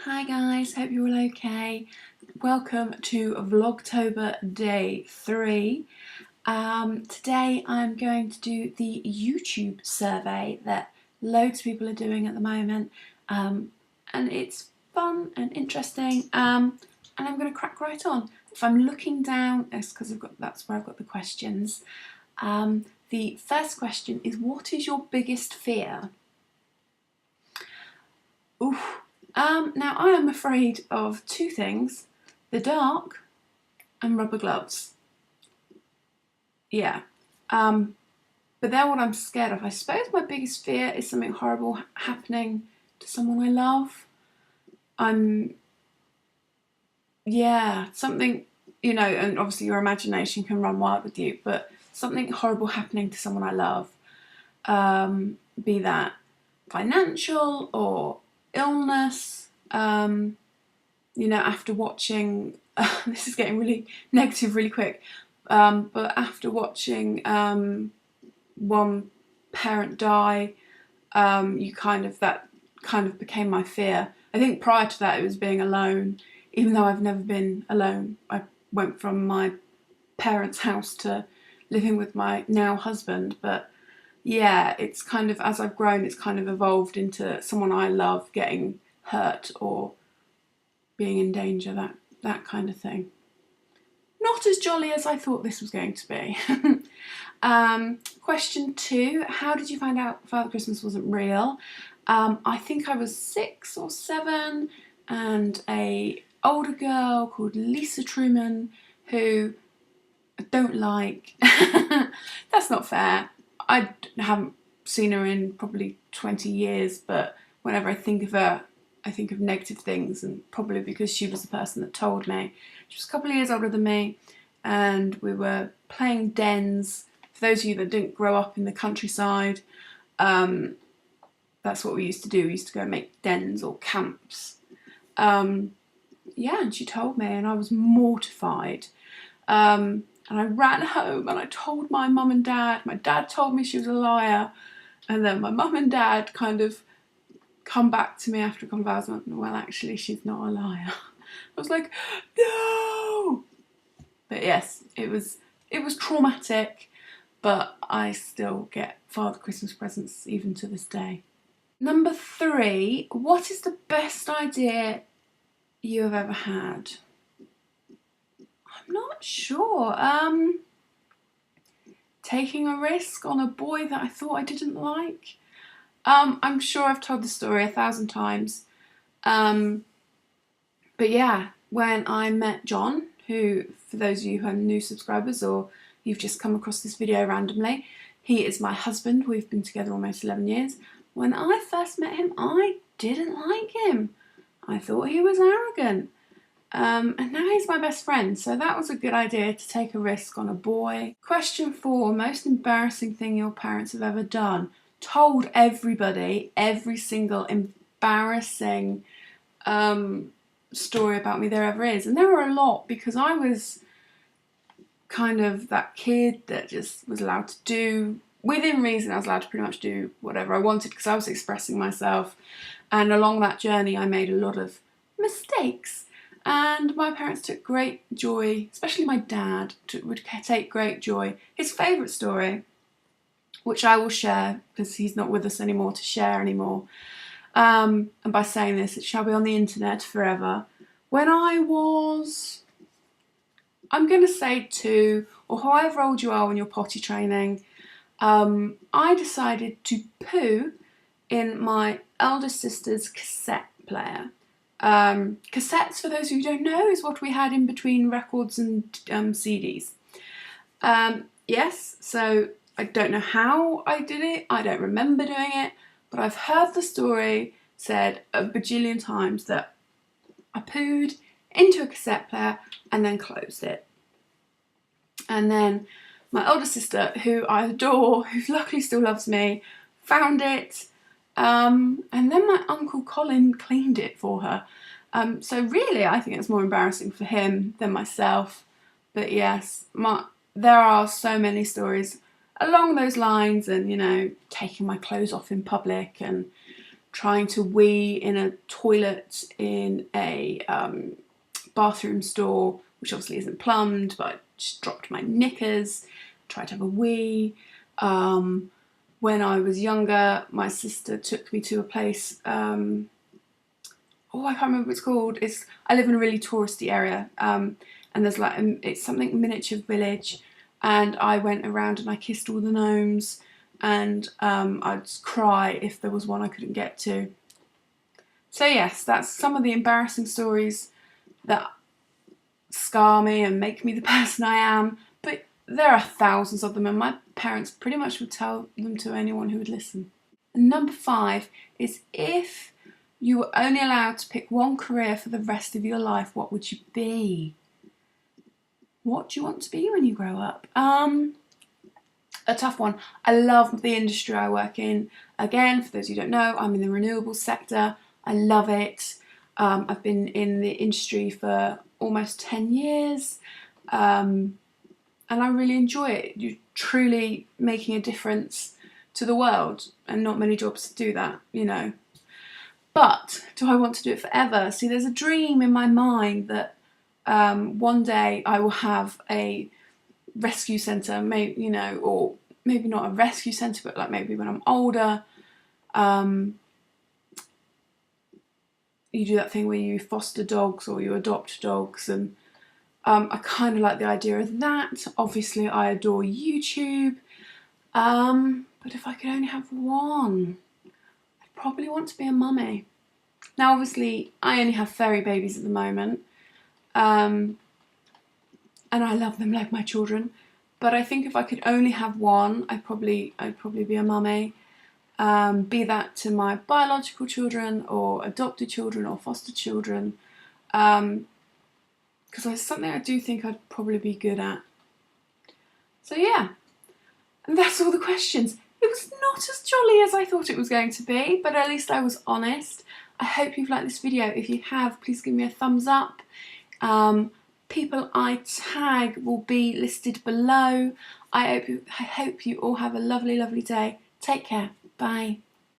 Hi guys, hope you're all okay. Welcome to Vlogtober day 3. Today I'm going to do the YouTube survey that loads of people are doing at the moment, and it's fun and interesting, and I'm going to crack right on. If I'm looking down, it's because that's where I've got the questions. The first question is, what is your biggest fear? Oof. Now I am afraid of two things: the dark and rubber gloves. Yeah. But they're what I'm scared of. I suppose my biggest fear is something horrible happening to someone I love. Something, and obviously your imagination can run wild with you, but something horrible happening to someone I love, be that financial or illness, after watching, this is getting really negative really quick, but after watching one parent die, that kind of became my fear. I think prior to that it was being alone, even though I've never been alone. I went from my parents' house to living with my now husband, but yeah, it's kind of, as I've grown, it's kind of evolved into someone I love getting hurt or being in danger, that kind of thing. Not as jolly as I thought this was going to be. Question 2, how did you find out Father Christmas wasn't real? I think I was 6 or 7, and a older girl called Lisa Truman, who I don't like. That's not fair. I haven't seen her in probably 20 years, but whenever I think of her, I think of negative things, and probably because she was the person that told me. She was a couple of years older than me, and we were playing dens. For those of you that didn't grow up in the countryside, that's what we used to do. We used to go and make dens or camps. And she told me, and I was mortified. And I ran home and I told my mum and dad. My dad told me she was a liar, and then my mum and dad kind of come back to me after a couple of hours and went, well, actually, she's not a liar. I was like, no! But yes, it was traumatic, but I still get Father Christmas presents even to this day. Number 3, what is the best idea you have ever had? I'm not sure. Taking a risk on a boy that I thought I didn't like. I'm sure I've told the story 1,000 times. But yeah, when I met John, who, for those of you who are new subscribers or you've just come across this video randomly, he is my husband. We've been together almost 11 years. When I first met him, I didn't like him. I thought he was arrogant. And now he's my best friend, so that was a good idea, to take a risk on a boy. Question 4, most embarrassing thing your parents have ever done. Told everybody every single embarrassing story about me there ever is, and there were a lot, because I was kind of that kid that just was allowed to do, within reason, I was allowed to pretty much do whatever I wanted because I was expressing myself, and along that journey I made a lot of mistakes, and my parents took great joy, especially my dad would take great joy. His favourite story, which I will share because he's not with us anymore to share anymore, and by saying this, it shall be on the internet forever. When I was, I'm going to say 2, or however old you are when you're potty training, I decided to poo in my eldest sister's cassette player. Cassettes, for those of you who don't know, is what we had in between records and CDs. Yes, so I don't know how I did it, I don't remember doing it, but I've heard the story said a bajillion times that I pooed into a cassette player and then closed it. And then my older sister, who I adore, who luckily still loves me, found it, and then my Uncle Colin cleaned it for her. So really, I think it's more embarrassing for him than myself. But yes, there are so many stories along those lines, and taking my clothes off in public, and trying to wee in a toilet in a bathroom store, which obviously isn't plumbed, but I just dropped my knickers, tried to have a wee. When I was younger, my sister took me to a place, oh, I can't remember what it's called. I live in a really touristy area, and there's like, it's something miniature village, and I went around and I kissed all the gnomes, and I'd cry if there was one I couldn't get to. So yes, that's some of the embarrassing stories that scar me and make me the person I am, but there are thousands of them, and my parents pretty much would tell them to anyone who would listen. And number 5 is, if you were only allowed to pick one career for the rest of your life, what would you be? What do you want to be when you grow up? A tough one. I love the industry I work in. Again, for those who don't know, I'm in the renewables sector. I love it. I've been in the industry for almost 10 years, and I really enjoy it. You're truly making a difference to the world, and not many jobs do that, you know. But do I want to do it forever? See, there's a dream in my mind that one day I will have a rescue centre, maybe, you know, or maybe not a rescue centre, but like maybe when I'm older, you do that thing where you foster dogs or you adopt dogs, and I kind of like the idea of that. Obviously, I adore YouTube, but if I could only have one, I'd probably want to be a mummy. Now, obviously, I only have furry babies at the moment, and I love them like my children. But I think if I could only have one, I'd probably be a mummy. Be that to my biological children or adopted children or foster children, because it's something I do think I'd probably be good at. So yeah, and that's all the questions. It was not as jolly as I thought it was going to be, but at least I was honest. I hope you've liked this video. If you have, please give me a thumbs up. People I tag will be listed below. I hope you all have a lovely, lovely day. Take care. Bye.